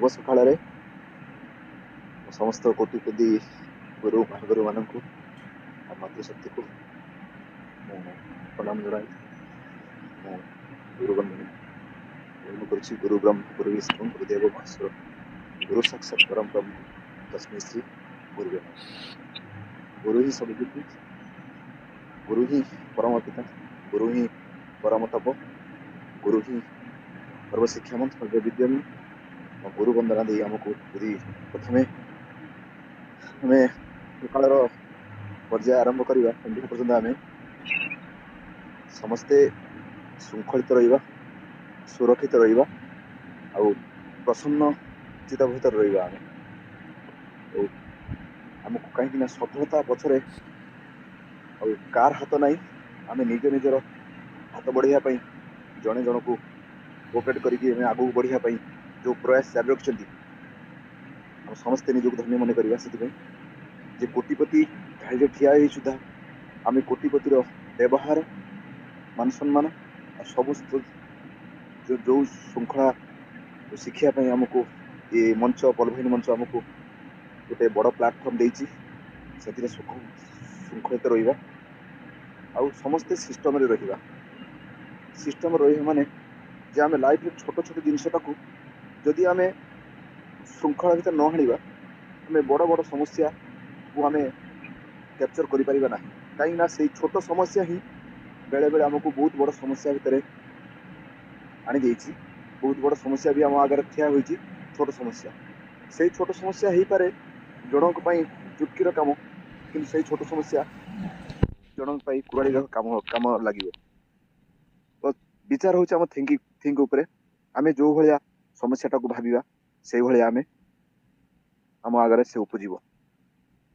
शुभ सकाळ समस्त कोटिपति गुरु महागुरु मानक मातृशक्ति को प्रणाम जनाई गुरु कर गुरु ब्रह्म गुरु विष्णु गुरुदेव महेश्वर गुरु साक्षात परम ब्रह्म तस्मै श्री गुरुवे नमः। गुरु ही सब कुछ, गुरु ही परम पिता, गुरु ही परम तप, गुरु ही सर्वशिक्षा मंत्र सर्व विद्या गुरु वंदना दे आमको यदि प्रथमे आम सकाल पर्याय आरंभ करवा संध्या पर्यंत आम समस्ते श्रृंखलित रहिबा, सुरक्षित रहिबा आउ प्रसन्न चित्त भीतर रहिबा आमको कहीं सफलता पछरे कार हाथ नहीं आम निज निजर हाथ बढ़ाई जड़े जन को कोऑपरेट करके आगू बढ़ाई जो प्रयास जारी रखिंट समस्ते निजक धन्य मन करवा से कोटिपति धाड़ी ठिया सुधा आम कोटिपतिर व्यवहार मान सम्मान सब जो श्रृंखला शिक्षा आमको ये मंच पलभैन मंच आमको गोटे बड़ प्लाटफर्म देती श्रृंखलित रहिबा आउ समस्ते सिस्टम रे रहिबा सिस्टम रही माने जे आम लाइफ रे छोट छोट जिनसटा को जदि आम श्रृंखला भीतर न हाणिबा आम बड़ बड़ समस्या को आम कैप्चर करि परिबा नाही कहीं ना से छोट समस्या ही बेले बेले आमको बहुत बड़ समस्या भितर आनी देछि बहुत बड़ समस्या भी आम आगे ठिया होइछि छोट समस्या से छोट समस्या हो पारे जनक चुटकीर काम कि से छोट समस्या जनक कुराड़ी काम काम लगे तो विचार हूँ थिंक उपरे आम जो भाया समस्याटा को भाविबा से भाया आम आम आगे से उपजीव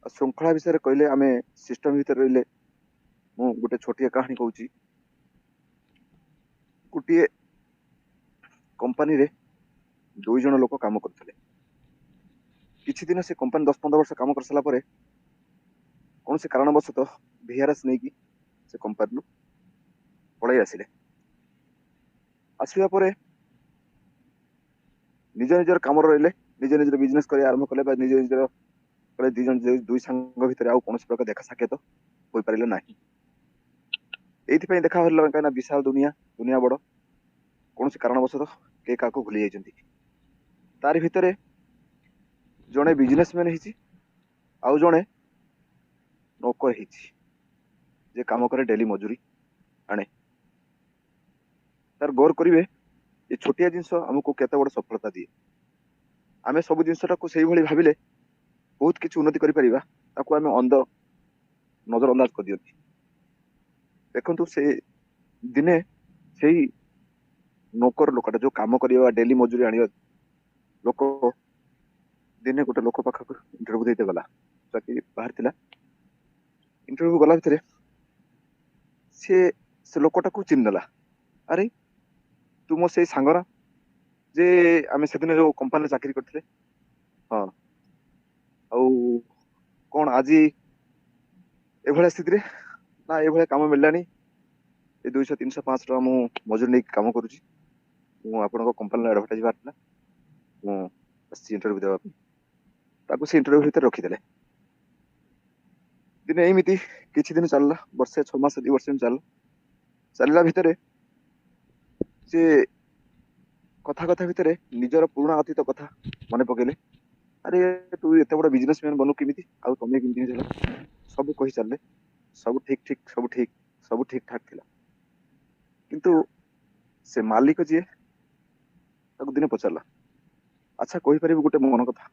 श्रृंखला विषय कहले आम सिस्टम भीतर रहिले मु गोटे छोटिया कहानी कहूँ गोटे कंपनी रे 2 जन लोक काम करते किछि दिन से कंपनी 10-15 वर्ष काम कर सारा पर कौन से कारणवशतः VRS नहीं कि से कंपनी पलि आसिले आसवा पर निज निजर काम रहिले निज निजर बिजनेस कर आरंभ कले निज निजर कले दुई सांग भितर आउ कौन प्रकार देखा साक्षात हो पारे ना ये देखा कहीं विशाल दुनिया दुनिया बड़ कौन से कारणवशतः के क्या भूली जाती तार भितर जड़े बिजनेसमैन आउ जड़े नौकर जे काम करे डेली मजूरी आने तार गौर करेंगे ये छोटिया जिनस आमको केते बड़ सफलता दिए आम सब जिनसटा को से भाविले बहुत किसी उन्नति करें अंध नजर अंदाज कर दिखती देखु से दिने से नौकर लोकटा जो काम करवा डेली मजूरी आने लोक दिने गोटे लोक पाखक इंटरव्यू देते गला चाकरी बाहर थिला इंटरव्यू गला भितर से लोकटा को चिन्ह देला अरे तुम से सांगरा जे आम से दिन जो कंपनी चाकरी करते हाँ कौन आज एभलिया स्थिति ना ये काम मिललानी ये 200-300-500 टका मु मजूरी नहीं काम करुँची कंपनी एडभर्टाइज बाहर मुझे इंटरव्यू देवाई से इंटरव्यू भितर रखीदे दिने एमती किसी दिन चलला वर्षे 6 मास 2 वर्ष चलला भितर से कथा कथा भितर निजर पुराणा अतीत कथा मन पकेले अरे तू एत बड़ बिजनेसमैन बनू किमी आउ तुम केमी सब कही चलले सब ठीक ठाक थिला किंतु से मालिक जी दिने पचारा अच्छा कही पारि गोटे मन कथा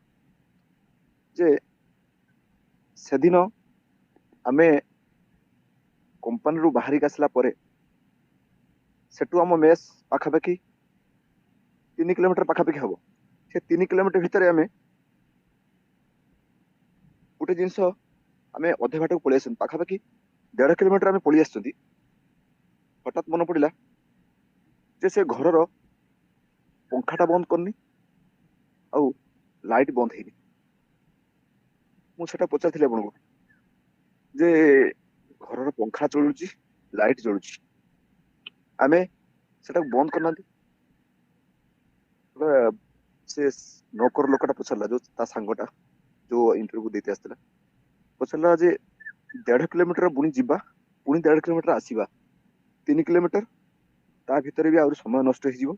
जे से दिन आमे कंपनी रू बाहरिक आसला परे सेटू आम मेस पाखापाखि 3 किलोमीटर पाखापाखि हम से 3 किलोमीटर भितर आम गोटे जिनस आम अधे बाट को पलि आस पाखापाखि 1.5 किलोमीटर आम पलि आस हठात मन पड़ा जे से घर पंखाटा बंद करनी आउ लाइट बंद है मुझे पचार आपन को जे घर पंखा चलुची लाइट जलुची आमे सेटा बंद करना से नौकर लोकटा पचारा जो ता सांगटा जो इंटरव्यू देते आसला पचारा जे 1.5 किलोमीटर पुणी जीवा पुणी 1.5 किलोमीटर आसीबा 3 किलोमीटर ता भितर भी आउर समय नष्ट हो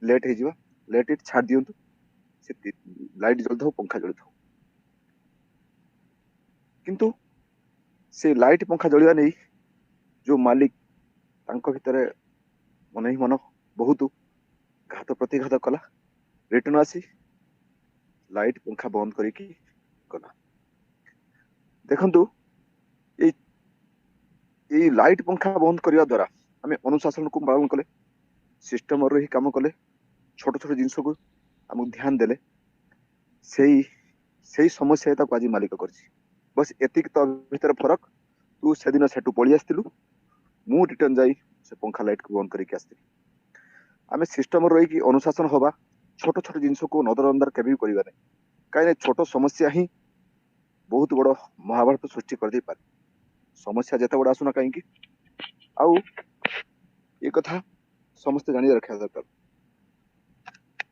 लेट हो लेट इट छाड़ दियंतु से लाइट जलथाउ पंखा जलथाउ किंतु से लाइट पंखा जलिया नहीं जो मालिक तांको भितर मन ही मन बहुत घात प्रतिघात कला रिटर्न आसी लाइट पंखा बंद करके गला देखंतु ये ये लाइट पंखा बंद करने द्वारा आम अनुशासन को पालन कले सिस्टम रही काम कले छोट छोट जिनस को आमको ध्यान देले से समस्या आज मालिक कर बस एतिक तो भीतर फरक तू से दिन से पलि आसलु मु रिटर्न जाई से पंखा लाइट को बंद करके आसती आम सिस्टम रही अनुशासन हवा छोट छोट जिनस को नजरअंदाज केवे भी करें कहीं छोट समस्या ही बहुत बड़ महाभारत सृष्टि कर दे पारे समस्या जिते बड़ा आसुना कहीं आउ ये कथा समस्ते जानी रखा दरकार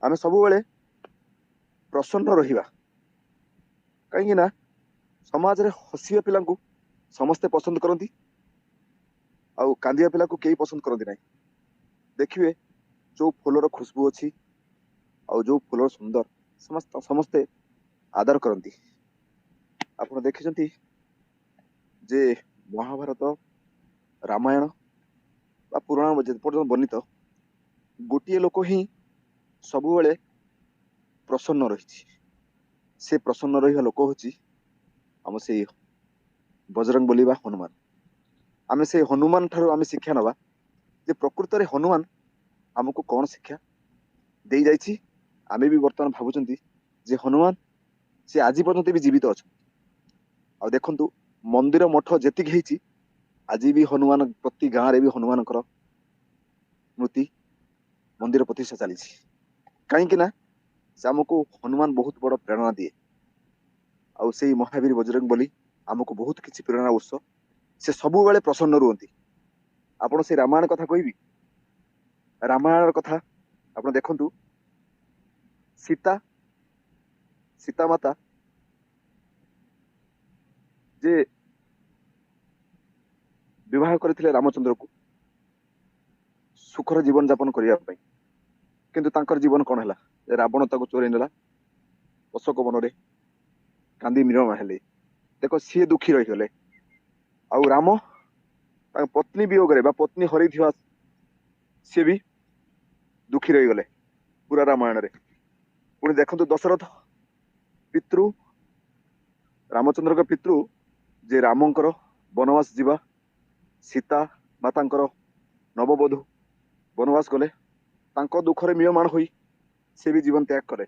आम सब बेले प्रसन्न रहिबा कहीं ना समाज रे हसिया पिला समस्ते पसंद करती आउ कांदिया पिला को कई पसंद करती ना देखिए जो फूलर खुशबू अच्छी आउ जो फूलर सुंदर समस्ते आदर करती आप देखी जे महाभारत रामायण बा पुराण पर्यटन वर्णित गोटे लोक ही सब बेले प्रसन्न रही से प्रसन्न रहा लोक हूँ आम से बजरंग बली बा हनुमान आम से हनुमान ठारू आम शिक्षा नवा जे प्रकृत रे हनुमान आमको कौन शिक्षा दे जाइछि आमे भी वर्तमान भावुचंती जे हनुमान से आज पर्यंत भी जीवित अच्छा आ देखंतु मंदिर मठ जेतिक हेछि आज भी हनुमान प्रति गाँव रे भी हनुमान मूर्ति मंदिर प्रतिष्ठा चली कहीं ना से आमको हनुमान बहुत बड़ प्रेरणा दिए आउ से महावीर बजरंग बली आमको बहुत किसी प्रेरणा उत्स से सबु बेले प्रसन्न रुहंती आपण से रामायण कथा कहबी रामायण कथा आपण देखंतु सीता सीता माता जे विवाह करथिले रामचंद्र को सुखर जीवन यापन करने किंतु तांकर जीवन कौन है रावण ताको चोरी नेला अशोक वन रे कांदी मीरमा हेले देख सी दुखी रहीगले आउ राम पत्नी वियोग रे पत्नी हरई सी भी दुखी रहीगले पूरा रामायण रे पुणी देखंतु दशरथ पितृ रामचंद्र के पितृ जे रामंकर वनवास जीवा सीता मातांकर नववधू वनवास गले तांको दुखरे मियमाण होई से भी जीवन त्याग करे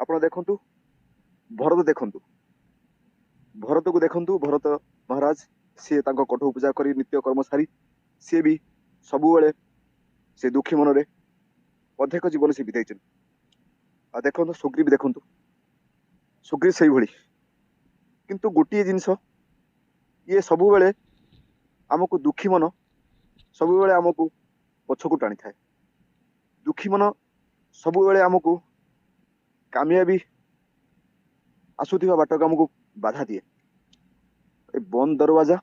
आपण देखंतु भरत को देखंतु भरत महाराज सी तांको कठो पूजा करी नित्य कर्म सारी सी भी सबु बेले से दुखी मन रे अधिक जीवन से बिताई आ देखंतु सुग्रीव देखंतु सुग्रीव सही भली किंतु गोटे जिनस ये सबु बेले आमको दुखी मन सबु बेले आमको पछकु टाणी थाए दुखी मन सबु बेले आमको कामयाबी आसुथिबा बाटक आमको बाधा दिए ए बंद दरवाजा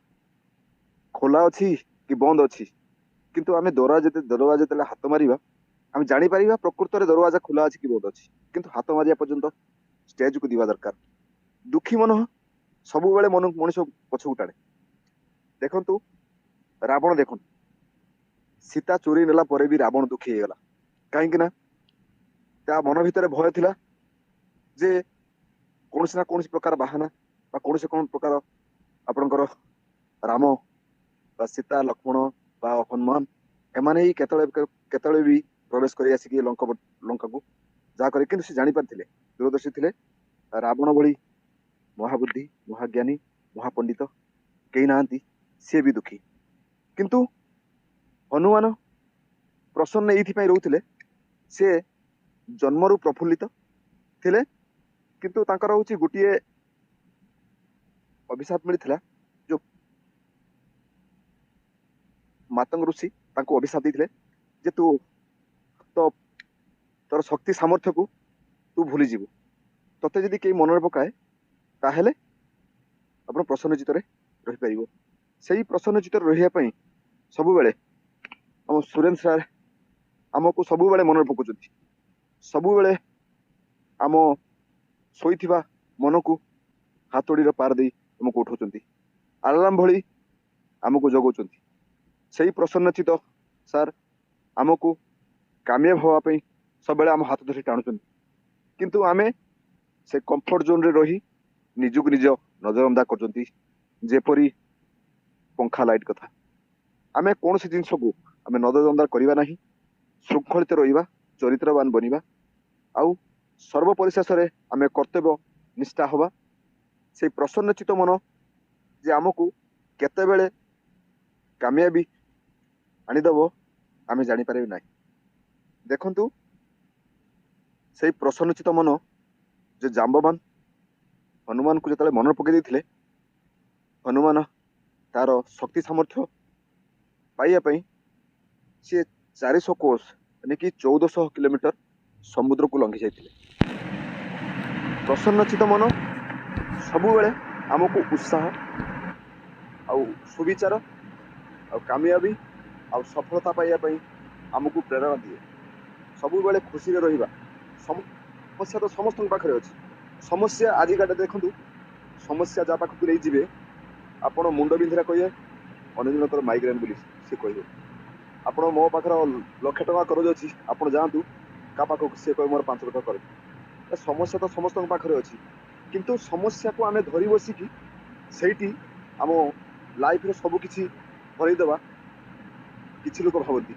खोला अच्छी कि बंद अच्छी किंतु आमे दरवाजा तेले हाथ मारिबा आम जानी परिबा प्रकृत रे दरवाजा खोला अछि कि बंद अछि किंतु हाथ मारिया पर्यंत स्टेज को दिवा दरकार दुखी मन सबु बेले मन मनुष्य पछकु टाणे देखंतु रावण देखंतु सीता चोरी नेला परे भी रावण दुखी हे गला कहीं ना ता मन भितर भय थिला जे कौन ना कौन प्रकार बाहाना कौन प्रकार आपणकर राम बा सीता लक्ष्मण बा हनुमान एमाने ही केतळे भी प्रवेश करी आसिक लंका को जहा करे किंतु से जानी पारथिले दूरदर्शी थिले रावण भली महाबुद्धि महाज्ञानी महापंडित कई नांती सी भी दुखी किंतु हनुमान प्रसन्न ये रोते सी जन्मरु प्रफुल्लित थिले किंतु तांकर होची गोटे अभिशाप मिलता जो मातंग ऋषि तांको अभिशाप देते जे तू तो तोर शक्ति सामर्थ्य को तू भूली जीवु तते जदि केही मन पकाए ताहेले आपण प्रसन्नचित रही परिबो सेही प्रसन्नचित रहिया पई सबु बेले हम सुरेन सर हमको सबु बेले मन पकुचंती सबु बेले आम शोइथिबा मन को हाथोड़ी पार दे हमको उठाउचंती अलार्म भली आमको जगौचंती सेही प्रसन्नचित सर आमको कामयाब हवा पई सब बेले आम हाथ धरि टाणुचंती किंतु आमे से कंफर्ट जोन रे रही निजुक निज नजरअंदा करचंती जेपरी पंखा लाइट कथा आमे कौन सी जिनस को आमे नजरअंदा करिवा नाही शृंखलित रहिबा चरित्रवान बनिबा आउ सर्वपरिशेष रे आमे कर्तव्य निष्ठा हवा से प्रसन्नचित मन जे आमको केते बेले कामयाबी आनिदेव आमे जानी पारे नाही देखंतु से प्रसन्नचित मन जे जाम्बवान हनुमान को जतले मन पकई देथिले हनुमान तार शक्ति सामर्थ्य पाइया पई से 400 कोस यानी कि 1400 किलोमीटर समुद्र को लंघी जाइथिले प्रसन्नचित मन सबु बेले आमको उत्साह आउ सुविचार आउ कामयाबी आउ सफलता पाइया पई आमको प्रेरणा दिए सबु बेले खुशी रे रहिबा समस्या तो समस्त पाखरे अछि समस्या आज का देखंतु समस्या जा पाखु नहीं जीवे आपण मुंड बिंधिरा कहिए अन्य माइग्रेन बोली से कहिए आपण मो पाखर लक्ष टका करज अछि आपण जातु का पाखु से कह मोर 5 टका कर समस्या तो समस्त पाखरे अछि किंतु समस्या को आमे धरी बसी कि सेठी आम लाइफ रे सब किछि भरई देबा किछि लोक भाबती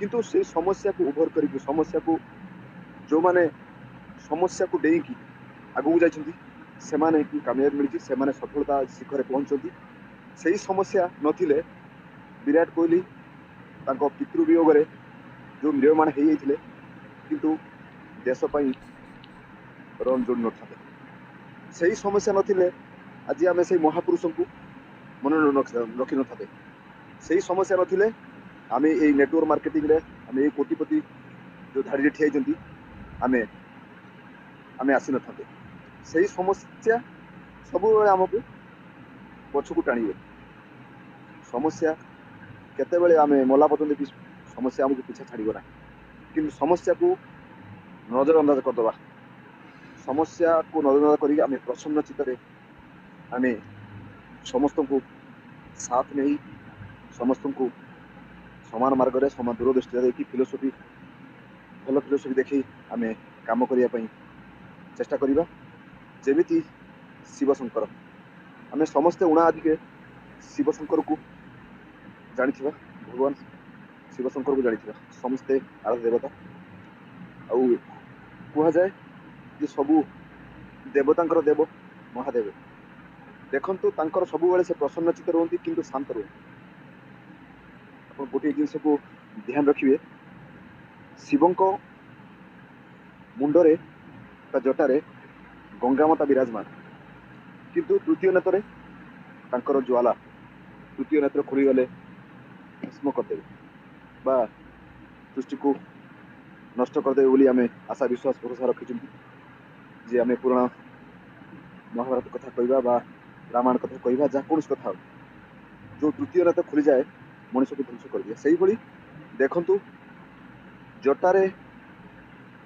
किंतु से समस्या को ओभर करी समस्या को जो माने समस्या को डेई की आगू जाइछंती सेमाने की कामयाबी मिली सेमाने सफलता शिखर पहुंचती सही समस्या नथिले विराट कोहली तांको पितृ वियोग रे जो म्रियमाण हो जाइथिले किंतु देश पई रन जोड़ नथाते सही समस्या नथिले आज आमे से महापुरुष को मन रखी नथाते सही समस्या नथिले आमे ए नेटवर्क मार्केटिंग रे आमे ए कोटिपति जो धाड़ी रे ठियाइछंती आमे आमे आसी नथाते सही समस्या सब आमको पछ को टाणी समस्या केते आमे मला पर्यंत भी समस्या आमको पीछा छाड़ ना कि समस्या को नजरअंदाज करदे समस्या को नजरअंदाज करके आमे प्रसन्न चित्त आमे समस्त को साथ नहीं समस्त को समान मार्ग रे समान दूरदृष्टि देखी फिलोसफी भल फिलोसफी देखी आमे काम करने चेष्टा करिबा जेमिति शिवशंकर आमे समस्ते उणा अधिके शिवशंकर को जानी भगवान शिवशंकर को जानी समस्ते आराध्य देवता आउ कह जाए जे सबू देवतांकर देव महादेव देखंतु तांकर सबु बेले से प्रसन्नचित रहती किंतु शांत रहती आप गोटे जिनस को ध्यान रखिए शिवंक मुंडरे जटारे गंगा माता विराजमान किंतु तृतीय नेत्र तांकर ज्वाला तृतीय नेत्र खोलीगले भस्म करदेवे बा सृष्टि को नष्ट करदेवे बोली आमे आशा विश्वास भरोसा रखी जे आमे पुराण महाभारत कथा कहवा बा रामायण कथा कहवा जहाँ कौन कथा जो तृतीय नेत्र खोली जाए मनुष्य को ध्वंस कर दिए सही भली देखंतु जटारे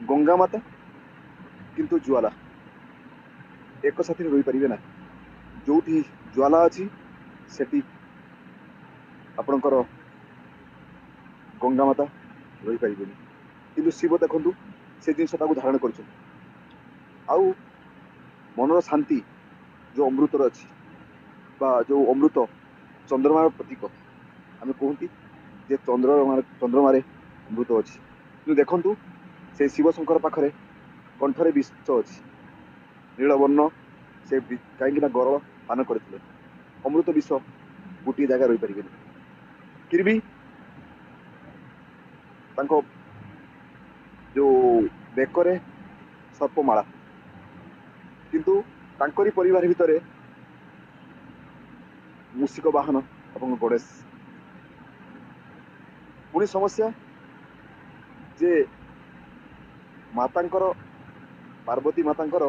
गंगा माता किंतु ज्वाला एक साथी रही पारे ना जो ज्वाला अच्छी सेठी आपणकर गंगा माता रही पारे किंतु शिव देखु से जिनस धारण कर मनर शांति जो अमृतर अच्छी जो अमृत चंद्रमा प्रतीक आम कहती जे चंद्रमा अमृत अच्छी कि देखु से शिवशंकर पाखरे कंठरे विष अच्छी नीलवर्ण से कहीं गरल पान करते अमृत विष गोटे जगह रही पारे फिर भी जो बेकरे सर्पमाला किंतु तांकरी परिवार भितर मूषिक वाहन और गणेश पुणी समस्या जे मातांकर पार्वती मातांकर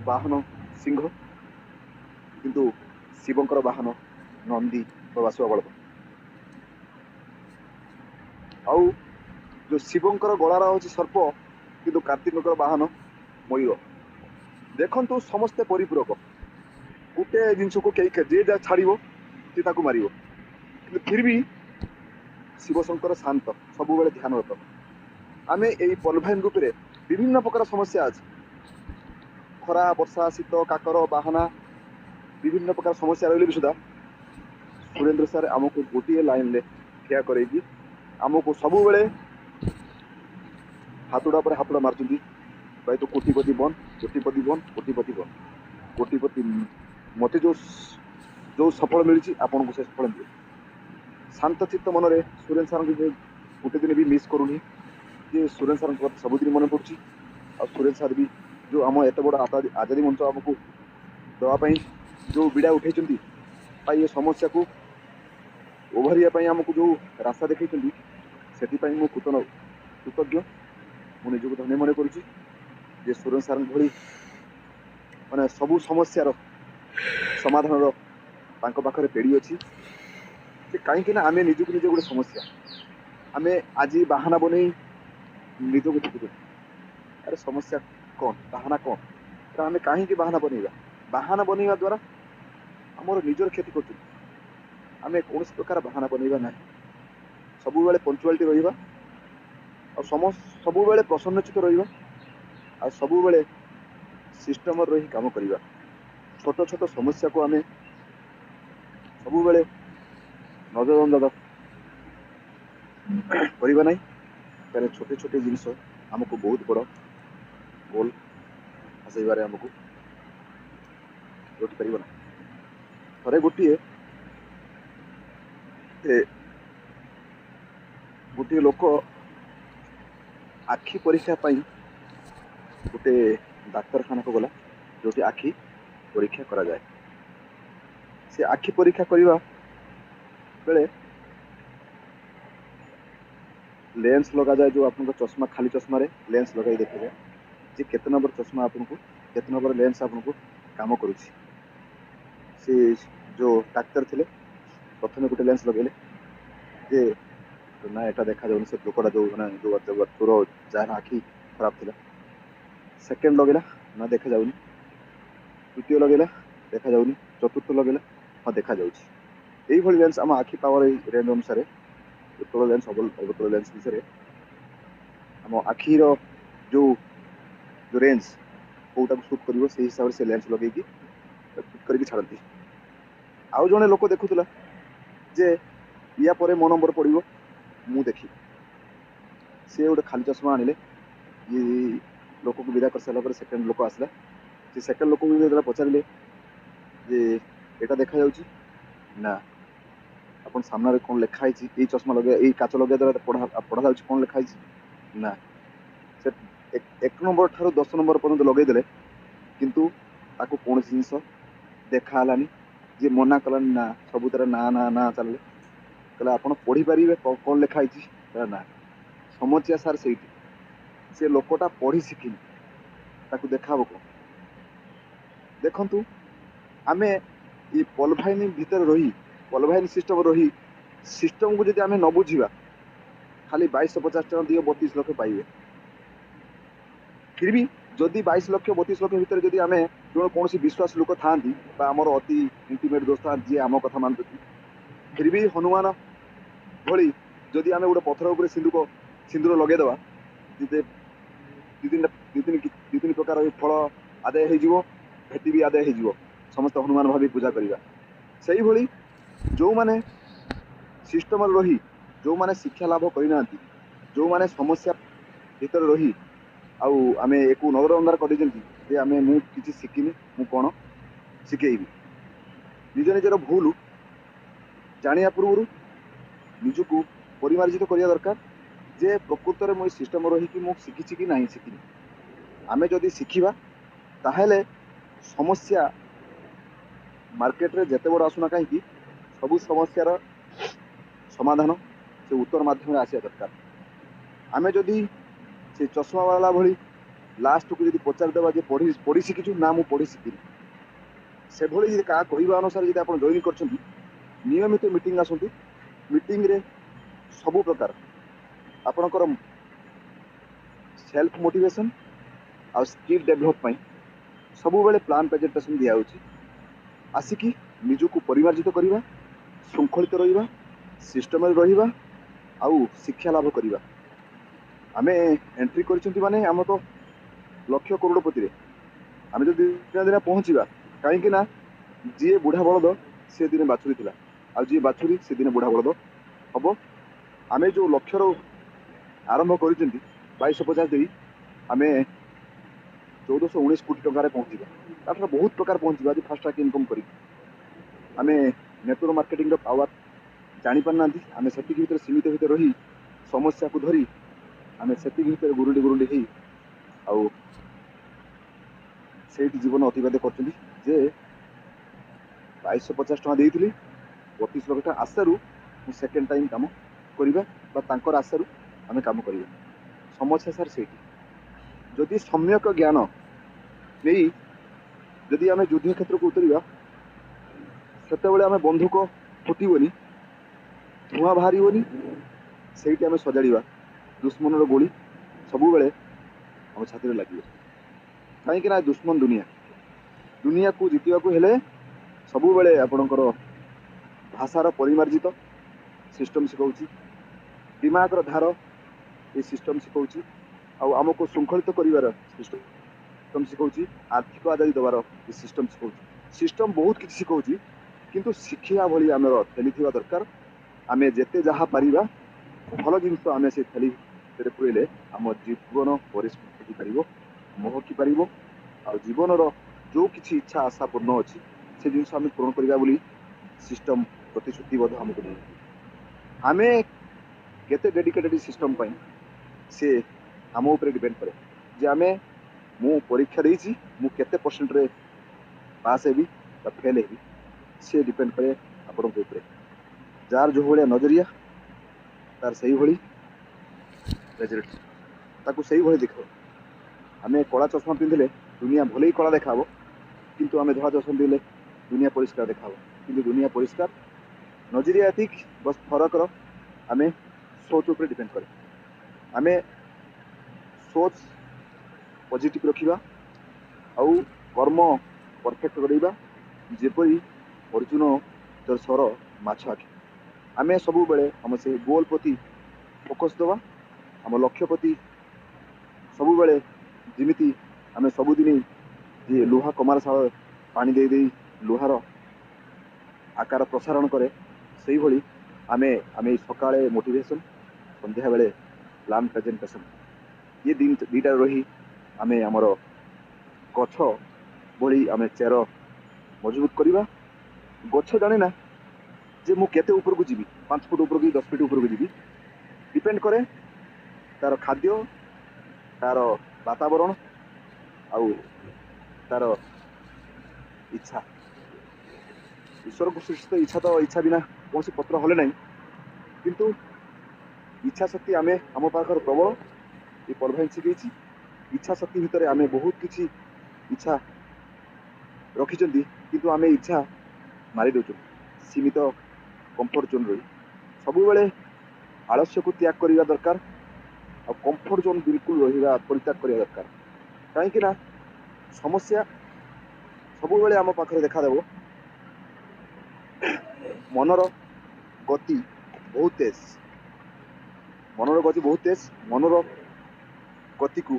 वाहन सिंह किंतु शिवंकर वाहन नंदी बासुआ बलद आउ जो शिवंकर गଳାର ହଉଛି सर्प किंतु कार्तिकଙ୍କର वाहन मयूर देखंतु समस्ते परिपूरक गोटे जिनस को कई जे जा छाड़ो सी ताकू मार कि फिर भी शिव शंकर शांत सब बेले ध्यानरत आमे यही पॉलिथाइन रूप में विभिन्न प्रकार समस्या अच्छी खरा वर्षा शीत काकर बाहना विभिन्न प्रकार समस्या रही भी सुधा सुरेंद्र सर आमको गोटे लाइन ठिया करेगी आमको सब बेले हाथुड़ा पर हाथुड़ा मार्चुंदी भाई तो कोटिपति बन कोटिपति बन कोटिपति बन कोटिपति मत जो जो सफल मिली आपन को से सफल मिले शांत चित्त मन में सुरेंद्र सर गोटे दिन भी मिस करूनी जे सुरेंद्र सर सबुदिन मन पड़ी और सुरेंद्र सर भी जो आम एत बड़ आजादी मंच आमको दवापाई जो विड़ा उठे ये समस्या को ओभरिया आमको जो रास्ता देखते से मु कृतज्ञ मु निजक धन्य मन कर सुरेंद्र सर भली माने सबू समस्यार समाधान पाखे पेड़ी अच्छी कहीं आम निजक निजे गोटे समस्या आम आज बाहाना बन निजक देखुँ अरे समस्या कौन बाहाना कौन आम कहीं बाहाना बनवा द्वारा आमर निजर क्षति कर आम कौन प्रकार बाहाना बनवा ना सब बेले पंचुआलिटी रहा और सब बेले प्रसन्नचित रहा सब बेले सिस्टम रही काम करवा छोट छोट समस्या को आम सब बेले नजरअंदाज करवा ना कहीं छोटे छोटे जिनस आमको बहुत बड़ गोल आसबार आमको रोटी पार ना थे गोटे गोटे लोक आखि परीक्षा गोटे डाक्तरखाना को गला जो आखि परीक्षा करा जाए से आखि परीक्षा करने बेले लेंस लगा जाए जो आपन चश्मा खाली चश्मा रे लेंस लगाई देखिए जे केते नंबर चश्मा आपन को केते नंबर लेंस आपन को काम करुछि से जो डाक्तर थिले प्रथम गोटे लेंस लगेले जे ना एटा देखा जाउन से लोकटा जो ना जो चोर जार आखि खराब थिला सेकेंड लगेला ना देखा जाउनी द्वितीय लगेला देखा जाउनी चतुर्थ लगेला हाँ देखा जाउछि एई भली लेंस आम आखि पावर रेंज अनुसार तोल लेंस अवतल लेंस विषय आम आखिर जो जो रेंज कौटा को सुट कर से हिसाब से लेंस लगे सुट करके छाड़ती आउ जड़े लोक देखुला जे या पर मो नंबर पड़ो मु देखी से गोटे खाली चश्मा आनिले ये लोक को विदा कर सारा सेकेंड लोक आसला से सेकेंड लोक को पचारे जे एटा देखा जाउछि ना अपन सामने कौन लिखाई ये चश्मा लगे ये काच लगे द्वारा पढ़ा जाउछि कौन लिखाई ना से एक नंबर ठार 10 नंबर पर्यंत लगेदेले किंतु ताको कौन जिनस देखालानी जे मना कलानी ना सबुतर ना ना ना चलले कहला आपण पढ़ी पारिबे कौन लिखाई ना समस्या सार से से लोकटा पढ़ी शिखिनी ताको देखाबो कौन देखंतु आमे ये पॉलिथाइन भीतर रही पॉलिथाइन सिस्टम रही सिस्टम को जब आम न बुझा खाली 2250 टका दियो 32 लक्ष पाइबे फिर भी जदि 22 लक्ष 32 लक्ष भितर जदि आम जो कौन विश्वास लोक था आमर अति इंटिमेट दोस्त जी आम कथा मानते फिर भी हनुमान भली जदि आम गोटे पथर उपर सिंदूर लगेदवा दी तीन प्रकार फल आदाय हो भेटी भी आदाय हो समस्त हनुमान भावी पूजा करवा से ही भली जो माने सिस्टम रही जो माने शिक्षा लाभ करना जो माने समस्या भीतर रही आउ आमे एक नजर अंधार कर आमे मु किसी शिखिनी मु कौन शिखेबी निज निजर भूल जानिया पूर्व निजको परिमार्जित करने दरकार जे प्रकृत में मुझे सिस्टम रही मु शिखी कि ना शिखिनी आमे जदि शिखिबा ताहेले समस्या मार्केट रे जेते बड़ आसुना कहीं सबू समस्यार समाधान से उत्तर माध्यम आसिया दरकार आमे जदि से चश्मा वाला भली लास्ट को जब पचारदेवा जे पढ़ी शिखिछु ना मु पढ़ी शिखिनी से भली जब क्या कहवा अनुसार जब आप जॉइन कर नियमित मीटिंग आसतु मीटिंग रे सबु प्रकार आपणकर सेल्फ मोटिवेशन आ स्किल डेभलप सबु बेले प्लान प्रेजेंटेशन दिया आसिकी निजको परिमार्जित करवा श्रृंखलित रहिबा सिस्टम रहिबा आउ शिक्षा लाभ करवा आमे एंट्री करछंती माने हम तो लक्ष्य करोड़पति रे आमे जो दिन दिन पहुंचीबा कहीं ना जी बुढ़ा बलद से दिन बाछुरी थिला आ जी बाछुरी से दिन बुढ़ा बलद हम आमे जो लक्ष्यर आरंभ कर 2250 आमे 1419 कोटी टंकार पहुंचीबा बहुत प्रकार पहुंचीबा फास्ट ट्रैक इनकम करी आमे नेटवर्क मार्केटिंग रो पावर जानी पारना आमे सेतिक भीतर सीमित भीतर रही समस्या को धरी आमे सेतिक भीतर गुरुंडी गुरुंडी ही आउ सेठ जीवन अतिबाद कर जे 2250 टका देइथिली 32 लाख टका आशारू मु सेकेंड टाइम काम करिबा बा तांकर आशारू आमे काम करिबा समस्या सर सेठी जदि सम्यक ज्ञान नहीं जदि आमे युद्ध क्षेत्र को उतरिबा सेतेबेले आमे बंधुक फुटिबनी धुआं बाहरिबनी सेठी आमे सजाड़िबा दुश्मन रो गोली सबु बेले हम छाती रे लागिबो कहीं ना दुश्मन दुनिया को जीतवा को हेले सबु बेले आपणकर भाषार परिमार्जित सिस्टम शिखाऊँ दिमाग धार ये सिस्टम शिखाऊँ आमको श्रृंखलित कर सिस्टम शिखाऊँ आर्थिक आजादी दबार ये सिस्टम शिखाऊँ सिस्टम बहुत किसी शिखाऊँ किंतु शिखिया भली आमर थैली थी दरकार आमे जेते जहाँ पारिबा भल जिनस आमे से थैली पुरेले आम जीवन परिस्थिति पारिबो महकी पारिबो आ जीवन जो किसी इच्छा आशा पूर्ण अच्छी से जिनस आमे पूर्ण करिबा बोली सिस्टम प्रतिश्रुतिबद्ध हमको दे आमे केते डेडिकेटेड सिस्टम पाई से आम ऊपर डिपेंड करे जे आमे मु परीक्षा देइछि मु केते परसेंट रे पास हेबी बा फेल हेबी से डिपेंड करे आपन के ऊपर जार जो भलिया नजरिया तार सही भली रिजल्ट ताकू सही भली देखो आमे कला चश्मा पिंधले दुनिया भले ही कला देखाबो किंतु आमे धला चश्मा पिंधले दुनिया परिष्कार देखाबो किंतु दुनिया परिष्कार नजरिया एतिक बस फरक रो आमे सोच ऊपर डिपेंड करे आमे सोच पॉजिटिव रखिबा आउ कर्म परफेक्ट करिबा जेपरी अर्जुन तर सर माछ आखि आमे सबु बेले हम से गोल प्रति फोकस दवा हम लक्ष्य प्रति सबु बेले जिमिति आमे सबुदिन जे लुहा कमारशाल पानी दे दे लुहार आकार प्रसारण करे सही भली आमे आमे सकाळे मोटिवेशन संध्या बेले प्लान प्रेजेंटेशन ये दिन दीटा रही आमे हमर गछ भली आमे चेर मजबूत करिबा गछ जाने ना जे मु केते ऊपर को जीवी 5 फुट ऊपर की 10 फुट ऊपर को जीवी डिपेंड करे तार खाद्य तार वातावरण आउ तार इच्छा ईश्वर को सृष्टि इच्छा तो इच्छा बिना कौन पत्र हले ना किंतु इच्छा शक्ति आमे आम पाखर प्रबल ये पर्व शिखी इच्छा शक्ति भितर आमे बहुत किसी इच्छा रखिंट किंतु आमे इच्छा मारी दौर सीमित कंफर्ट जोन रही सबु बेले आलस्य को त्याग करने दरकार और कंफर्ट जोन बिल्कुल रहा परित्याग करने दरकार कहीं समस्या सबु बेले आम पाखरे देखा देव मनर गति बहुत तेज मनर गति बहुत तेज मनर गति को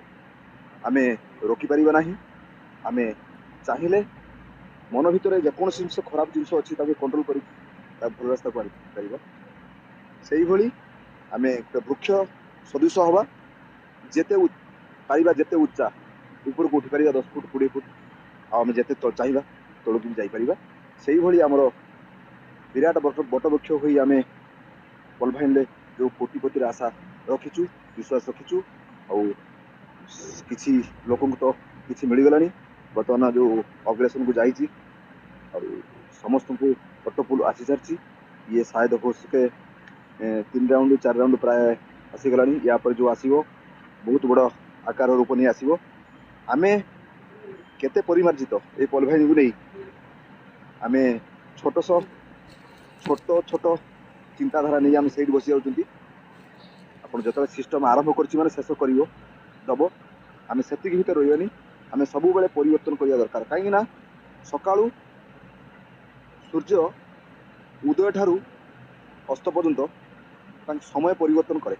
आमे रोकी पारिबा नाही आमे चाहिए मन भितर जेकोसी जिनस खराब जिनस अच्छी कंट्रोल कर भल रास्ता को आनी से भली आमे वृक्ष सदृश हवा जेते पारिबा जेते उच्चा ऊपर को उठी पारिबा 10 फुट 20 फुट आमे जेते चाहिए तलक भी जापर से भली आमर विराट बट वृक्ष हो आमे पलभाइन जो कोटिपतिर आशा रखीचु विश्वास रखीचु और किसी लोक तो किसी मिलगला बर्तमान जो अग्रेसन को जाइए और समस्त को पट्टपुल आसी सारी ये शायद हो सके 3 राउंड 4 राउंड प्राय आसीगला या पर जो आसो बहुत बड़ आकार रूप नहीं आसो आमे केते परिमार्जित ए पॉलिभाइन को नहीं आमे छोट छोट छोट चिंताधारा नहीं आम से बसी जाऊँगी आप जो सिस्टम आरंभ कर शेष कर दब आम से भर रही आम सब परिवर्तन करने दरकार कहीं सका सूर्य उदय ठारू अस्त पर्यंत समय परिवर्तन करे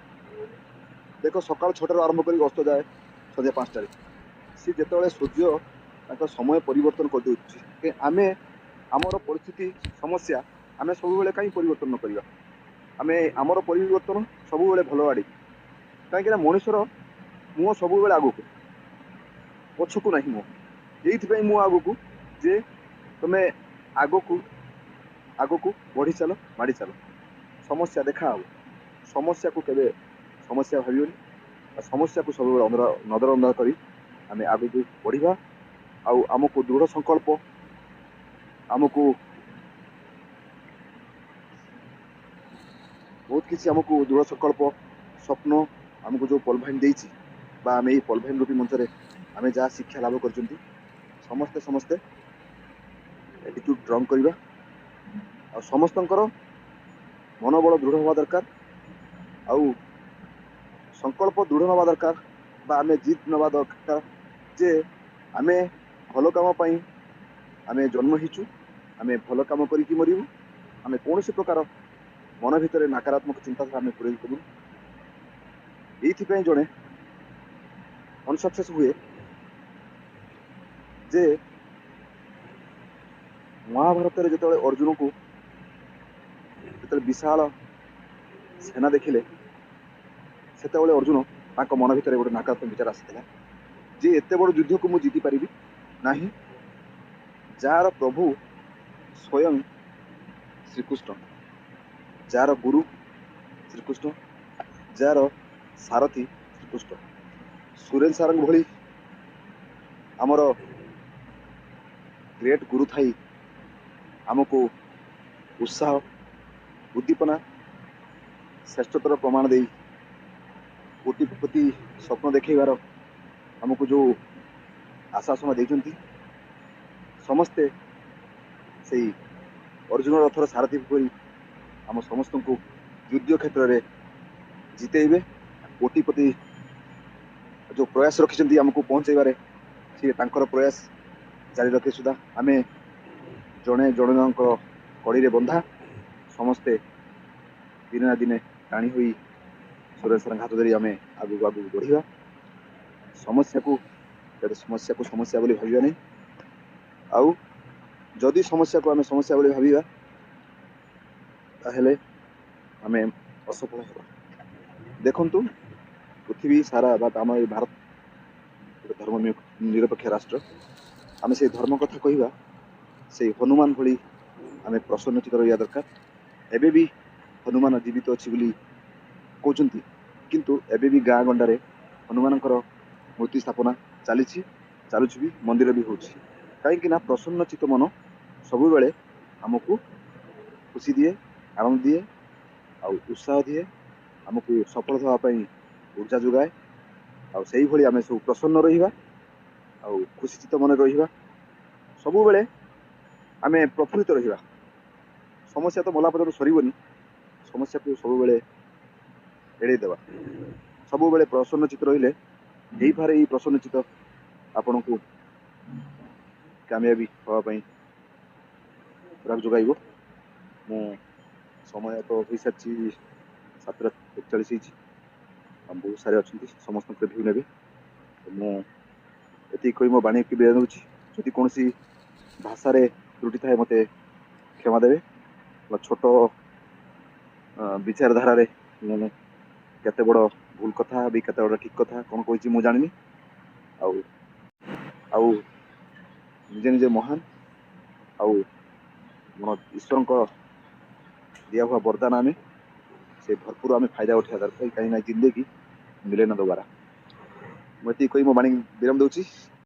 देख सका 6 आरंभ कर अस्त जाए संध्या 5 सी जो सूर्य समय परिवर्तन कर दे आम आमर परिस्थिति समस्या आम सब कहीं परिवर्तन न करवा आम आमर परिवर्तन सब भल आड़ कहीं मनुष्यर मुह सब आगक पछकू ना मुह ये मुह आगक जे तुम्हें आगक आगक बढ़ी चल माड़ी चल समस्या देखा समस्या को केवे समस्या भावियोनी समस्या को सब नजर अंदाज कर आम आगक बढ़ा आमको दृढ़ संकल्प आमको बहुत किसी आमको दृढ़ संकल्प स्वप्न आमको जो पॉलिभाइन देछि बा आम पॉलिभाइन रूपी मंच में आम जहाँ शिक्षा लाभ कर समस्ते समस्ते एटीट्यूड स्ट्रॉन्ग करवा आ समस्तंकर मनोबल दृढ़ हवा दरकार आउ संकल्प दृढ़ हवा दरकार बा आम जिद नवा दरकार जे आम भल काम आम जन्म होइचु आम भल काम करिकी मरिबु आम कौन प्रकार मन भितर नकारात्मक चिंताधारा आम पूरे करूँ ये जड़े अनसक्सेस हुए जे महाभारत जो अर्जुन को जो विशाल सेना देखिले से अर्जुन मन भितर गोटे नकारात्मक विचार आसाला जे एत बड़ युद्ध को मुझे जीति पारि ना जार प्रभु स्वयं श्रीकृष्ण जार गुरु श्रीकृष्ण जार सारथी श्रीकृष्ण सुरेन सारंग भली आमर ग्रेट गुरु थाई आमको उत्साह उद्दीपना श्रेष्ठतर प्रमाण दे कोटिपति स्वप्न देखेबार आमको जो आशासन देते समस्ते से अर्जुन रथर सारथी परी आम समस्त को युद्ध क्षेत्र में जितेबे कोटिपति जो प्रयास रखिंट आमको पहुँचेबार सी प्रयास जारी रखे सुधा आम जड़े जन कड़ी बंधा समस्ते दिने ना दिने टाणी हुई सुरेश्वर हाथ धरी आम आगू आगू बढ़ा समस्या को समस्या बोली भाविया नहीं आउ जदि समस्या को आम समस्या बोली भाविया ताहेले आम असफल होगा देखंतु पृथ्वी सारा आम भारत धर्म निरपेक्ष राष्ट्र आम से धर्म कथा कहवा से हनुमान भली आम प्रसन्नचित रहा दरकार एबे भी हनुमान जीवित अच्छी कहते किंतु एबे भी गाँ गंडारे हनुमान मूर्ति स्थापना चली चलुची भी मंदिर भी हो कहीं प्रसन्नचित मन सब बेले आमको खुशी दिए आनंद दिए आ उत्साह दिए आमको सफल होगापाई ऊर्जा जोगाए आई भाई आम सब प्रसन्न रहा खुशीचित मन रहा सब बेले आम प्रफुल्लित रहा समस्या तो मला पर्यटन सरबनी समस्या को सब बेले एड़े देवा सब बेले प्रसन्नचित रहिले यही पारे ये प्रसन्नचित आपण को कामयाबी हाँपाई जोगाइब मु समय तो हो सारी 7:41 बहुत सारे अच्छा समस्त भ्यू ने मुझे कही मो बाणी की विराम दूसरी जदि कौन भाषा त्रुटि थाए मत क्षमा देवे छोट विचारधारा केते बड़ भूल कथा भी केते बड़ ठीक कथा कौन कही मुझे जानी आउ निजे निजे महान आउ ईश्वर को दिया हुआ वरदान आम से भरपूर आम फायदा उठा दरकार कहीं जिंदगी मिले ना दोबारा मुझे कही मो बाणी विराम दूसरी।